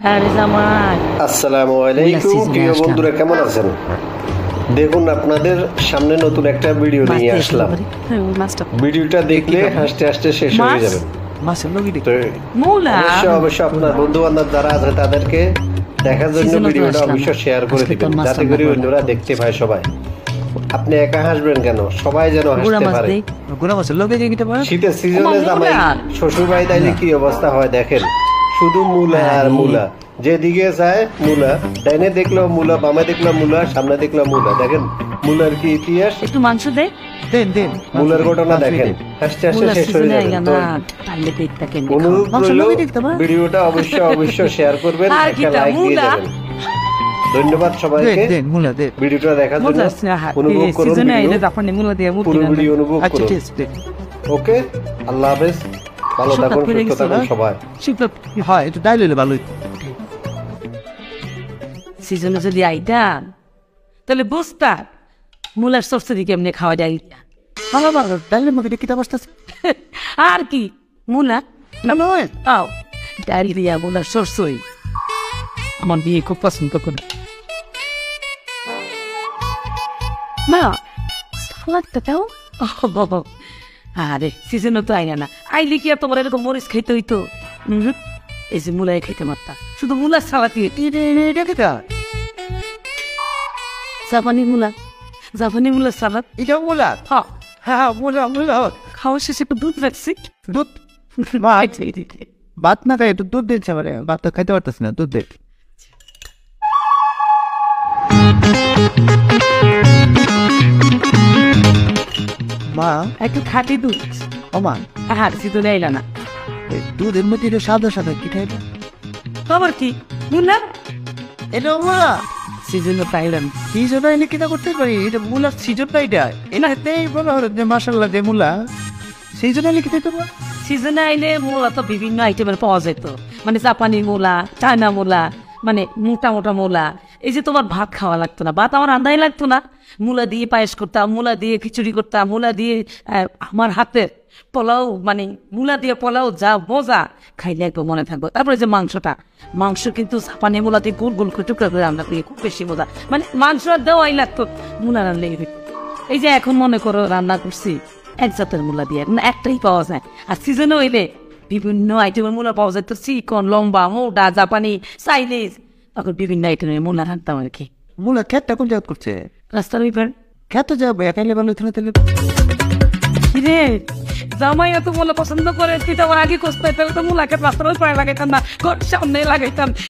আরে জামাই, আসসালামু আলাইকুম প্রিয় বন্ধুরা, কেমন আছেন? দেখুন, আপনাদের সামনে নতুন একটা ভিডিও নিয়ে আসলাম। ভিডিওটা দেখলে হাসতে হাসতে শেষ হয়ে যাবেন। অবশ্যই আপনার বন্ধু বান্ধব যারা আছে তাদেরকে দেখার জন্য ভিডিওটা অবশ্যই শেয়ার করে দিবেন, যাতে করে অন্যরা দেখতে পায় সবাই। আপনি একা হাসবেন কেন? সবাই যেন হাসতে পারে। শীতের সিজনে জামাই শ্বশুর বাড়ি তাইলে কি অবস্থা হয় দেখেন, শুধু মূলা আর মূলা, যেদিকে যায় মূলা, ডাইনে দেখলো মূলা, বামে দেখলো মূলা, সামনে দেখলো মূলা। দেখেন মূলার কি ইতিহাস, একটু মাংস দে, দেন মূলার ঘটনা দেখেন, হাসতে হাসতে শেষ হয়ে যাবে। অনুরোধ রইল ভিডিওটা অবশ্যই শেয়ার করবেন, একটা লাইক দিয়ে যাবেন। ধন্যবাদ সবাইকে ভিডিওটা দেখার জন্য। অনুভব করুন, পুরো ভিডিও অনুভব করুন। ওকে, আল্লাহ হাফেজ, ভালো থাকুন, সুস্থ থাকুন সবাই। হয় একটু ডাইল হইলে ভালোই। সিজনে যদি আইতাম তাহলে বুঝতাম মূলার সরষে কেমনে খাওয়া যায়। ভালো ভালো ডাইলের মধ্যে কিতা বসতে আর কি মূলা আও ডায়রিয়া মূলার সরষই আমার বিয়ে খুব পছন্দ করে। মা সালাদটা দাও। বাবা, আরে সিজনও তো আইনা না, আইলে কি আর তোমার এরকম মরিচ খাইতে হইতো? এই যে মূলাই খাইতে মারতা, শুধু মূলার সালাদ জাপানি মূলা, জাপানি মূলার সালাদ। এটা মূলা? হ্যাঁ মূলা মূলা। খাওয়া শেষে একটু দুধ রাখছি। দুধ ভাত না খাই একটু দুধ দিচ্ছে, মানে ভাত তো খাইতে পারতেছি না, দুধ দে। মা একটু খাঁটি দুধ। ও মা, হ্যাঁ সিজনে আইলা না, দুধের মধ্যে একটু সাদা সাদা কি খাইবে? খবর কি মূলা? এটা মূলা সিজনে পাইলাম কি জন্য এনে কিনা করতে পারি? এটা মূলার সিজনটা, এটা এনাতেই বলা হলো যে মাশাআল্লাহ যে মূলা সেই জন্য এনে খেতে পারবো। সিজনে আইলে মূলা তো বিভিন্ন আইটেমের পাওয়া যেত, মানে জাপানি মূলা, চায়না মূলা, মানে মোটা মোটা মূলা। এই যে তোমার ভাত খাওয়া লাগতো না, ভাত আমার রান্নাই লাগতো না, মূলা দিয়ে পায়েস করতাম, মূলা দিয়ে খিচুড়ি করতাম, মূলা দিয়ে আমার হাতের পোলাও, মানে মূলা দিয়ে পোলাও যা মজা, খাইলে একবার মনে থাকবো। তারপরে যে মাংসটা, মাংস কিন্তু জাপানি মূলা দিয়ে গোল গোল করে টুকরা করে রান্না করি, খুব বেশি মজা, মানে মাংস আর দেওয়াই লাগতো, মূলা রান্না। এই যে এখন মনে করো রান্না করছি এক জাতের মূলা দিয়ে, এখন একটাই পাওয়া যায়। আর সিজনে হইলে বিভিন্ন আইটেমের মূলা পাওয়া যায়, তো চিকন, লম্বা, মোটা, জাপানি, চাইনিজ, তখন বিভিন্ন আইটেমের মূলা রাখতাম আর কি। মূলা খেতটা কোন জায়গা করছে? রাস্তার ওই পার। খেতে যাবো একাইলে ভালো হতো না তাহলে। রে জামাই এত মূলা পছন্দ করে, তুই তো আমার আগে কষ্ট, তাহলে তো মূলা খেত রাস্তার ওই পাড়ে লাগাইতাম না, ঘর সামনে লাগাইতাম,